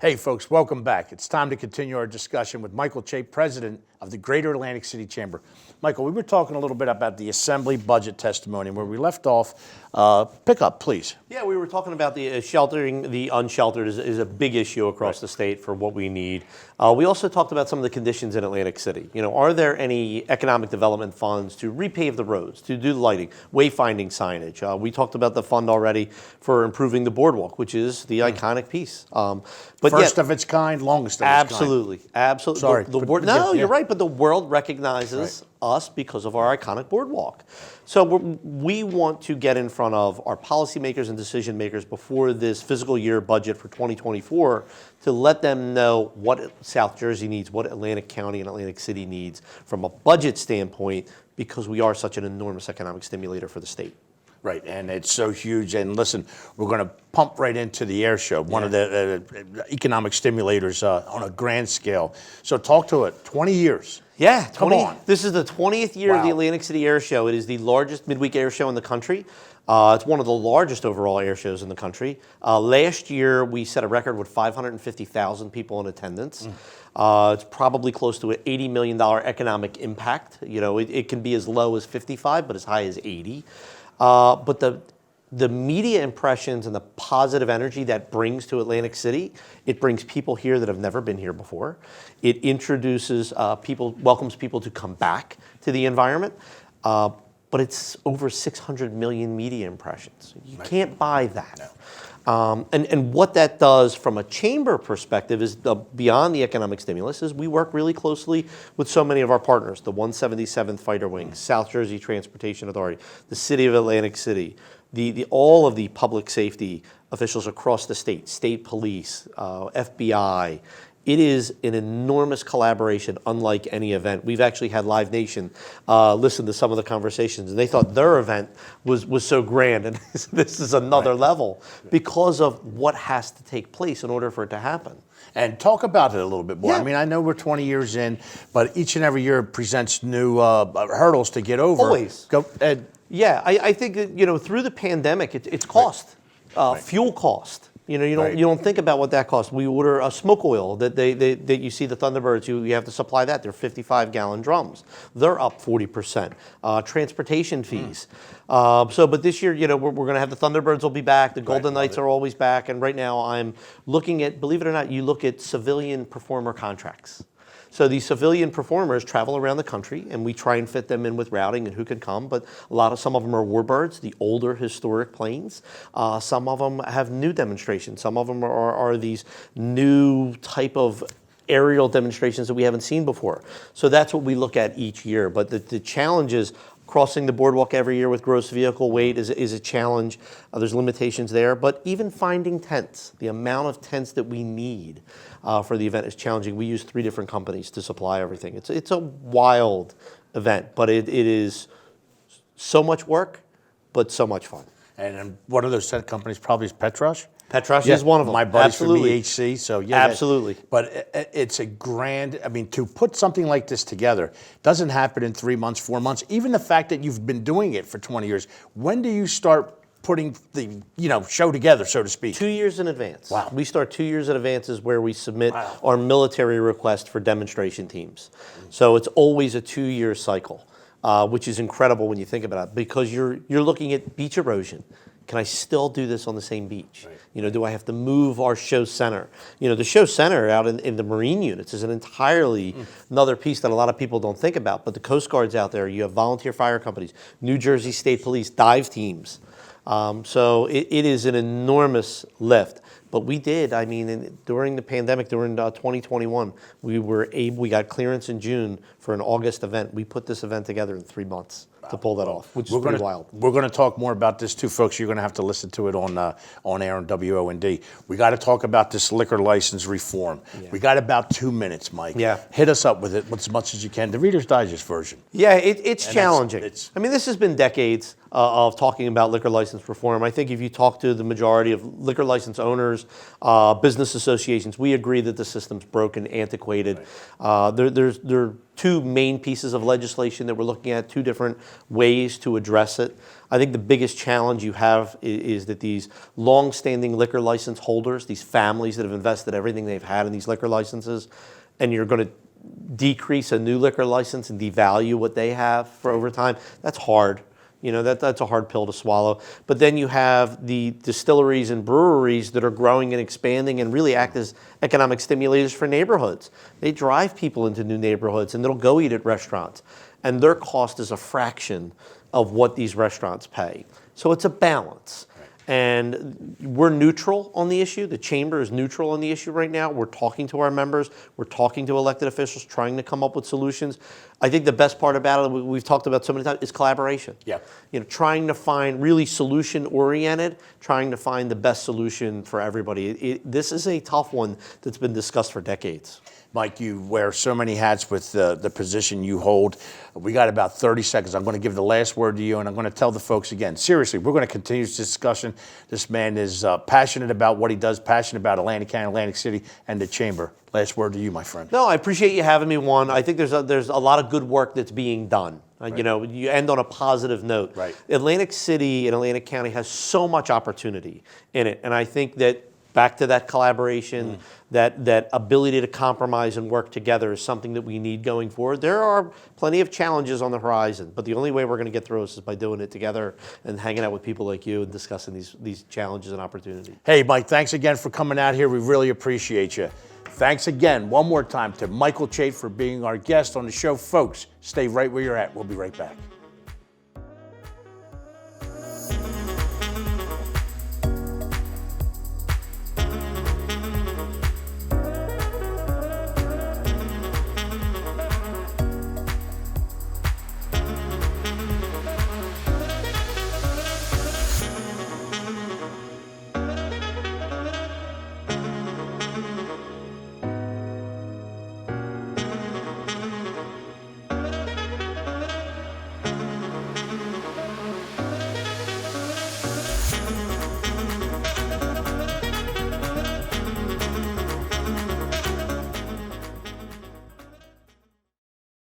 Hey folks, welcome back. It's time to continue our discussion with Michael Chait, President of the Greater Atlantic City Chamber. Michael, we were talking a little bit about the Assembly budget testimony. Where we left off, pick up, please. Yeah, we were talking about the sheltering the unsheltered is a big issue across the state for what we need. We also talked about some of the conditions in Atlantic City. You know, are there any economic development funds to repave the roads, to do lighting, wayfinding signage? We talked about the fund already for improving the boardwalk, which is the iconic piece. But first of its kind, longest of its kind. Absolutely. Sorry. You're right, but the world recognizes us because of our iconic boardwalk. So we want to get in front of our policymakers and decision makers before this fiscal year budget for 2024 to let them know what South Jersey needs, what Atlantic County and Atlantic City needs from a budget standpoint, because we are such an enormous economic stimulator for the state. Right, and it's so huge. And listen, we're going to pump right into the air show, one of the economic stimulators on a grand scale. So talk to it. 20 years. Yeah, Come on. This is the 20th year of the Atlantic City Air Show. It is the largest midweek air show in the country. It's one of the largest overall air shows in the country. Last year, we set a record with 550,000 people in attendance. It's probably close to an $80 million economic impact. You know, it can be as low as 55, but as high as 80. But the media impressions and the positive energy that brings to Atlantic City, it brings people here that have never been here before. It introduces welcomes people to come back to the environment. But it's over 600 million media impressions. You can't buy that. No. And what that does from a chamber perspective is beyond the economic stimulus is we work really closely with so many of our partners, the 177th Fighter Wing, South Jersey Transportation Authority, the City of Atlantic City, all of the public safety officials across the state police, FBI. It is an enormous collaboration, unlike any event. We've actually had Live Nation listen to some of the conversations, and they thought their event was so grand, and this is another level because of what has to take place in order for it to happen. And talk about it a little bit more. Yeah. I mean, I know we're 20 years in, but each and every year presents new hurdles to get over. Always. Yeah, I think that, you know, through the pandemic, it's cost, fuel cost. You know, you don't think about what that costs. We order a smoke oil that you see the Thunderbirds. You have to supply that. They're 55-gallon drums. They're up 40%. Transportation fees. But this year, you know, we're going to have the Thunderbirds will be back. The Golden Knights are always back. And right now, I'm looking at, believe it or not, you look at civilian performer contracts. So these civilian performers travel around the country, and we try and fit them in with routing and who can come. But some of them are warbirds, the older historic planes. Some of them have new demonstrations. Some of them are these new type of aerial demonstrations that we haven't seen before. So that's what we look at each year. But the challenge is crossing the boardwalk every year with gross vehicle weight is a challenge. There's limitations there. But even finding tents, the amount of tents that we need for the event is challenging. We use 3 different companies to supply everything. It's a wild event, but it is so much work, but so much fun. And one of those tent companies probably is Petrush? Petrush is one of them. My buddies from EHC, so yeah. Absolutely. But it's a grand, I mean, to put something like this together doesn't happen in 3 months, 4 months. Even the fact that you've been doing it for 20 years, when do you start putting the show together, so to speak? 2 years in advance. Wow. We start 2 years in advance is where we submit our military request for demonstration teams. So it's always a 2-year cycle, which is incredible when you think about it, because you're looking at beach erosion. Can I still do this on the same beach? Right. You know, do I have to move our show center? You know, the show center out in the Marine units is an entirely another piece that a lot of people don't think about. But the Coast Guard's out there. You have volunteer fire companies, New Jersey State Police, dive teams. So it is an enormous lift. But we did, I mean, during the pandemic, during 2021, we got clearance in June for an August event. We put this event together in 3 months to pull that off, which is pretty wild. We're going to talk more about this too, folks. You're going to have to listen to it on air on WOND. We got to talk about this liquor license reform. Yeah. We got about 2 minutes, Mike. Yeah. Hit us up with it as much as you can. The Reader's Digest version. Yeah, it's challenging. I mean, this has been decades. of talking about liquor license reform. I think if you talk to the majority of liquor license owners, business associations, we agree that the system's broken, antiquated. There are two main pieces of legislation that we're looking at, two different ways to address it. I think the biggest challenge you have is that these long-standing liquor license holders, these families that have invested everything they've had in these liquor licenses, and you're going to decrease a new liquor license and devalue what they have for over time, that's hard. You know, that's a hard pill to swallow. But then you have the distilleries and breweries that are growing and expanding and really act as economic stimulators for neighborhoods. They drive people into new neighborhoods and they'll go eat at restaurants. And their cost is a fraction of what these restaurants pay. So it's a balance. And we're neutral on the issue. The chamber is neutral on the issue right now. We're talking to our members. We're talking to elected officials, trying to come up with solutions. I think the best part about it, we've talked about so many times, is collaboration. Yeah. You know, trying to find really solution-oriented, trying to find the best solution for everybody. This is a tough one that's been discussed for decades. Mike, you wear so many hats with the position you hold. We got about 30 seconds. I'm going to give the last word to you, and I'm going to tell the folks again. Seriously, we're going to continue this discussion. This man is passionate about what he does, passionate about Atlantic County, Atlantic City, and the Chamber. Last word to you, my friend. No, I appreciate you having me, Juan. I think there's a lot of good work that's being done. Right. You know, you end on a positive note. Right. Atlantic City and Atlantic County has so much opportunity in it, and I think that back to that collaboration, that ability to compromise and work together is something that we need going forward. There are plenty of challenges on the horizon, but the only way we're going to get through this is by doing it together and hanging out with people like you and discussing these challenges and opportunities. Hey, Mike, thanks again for coming out here. We really appreciate you. Thanks again, one more time, to Michael Chait for being our guest on the show. Folks, stay right where you're at. We'll be right back.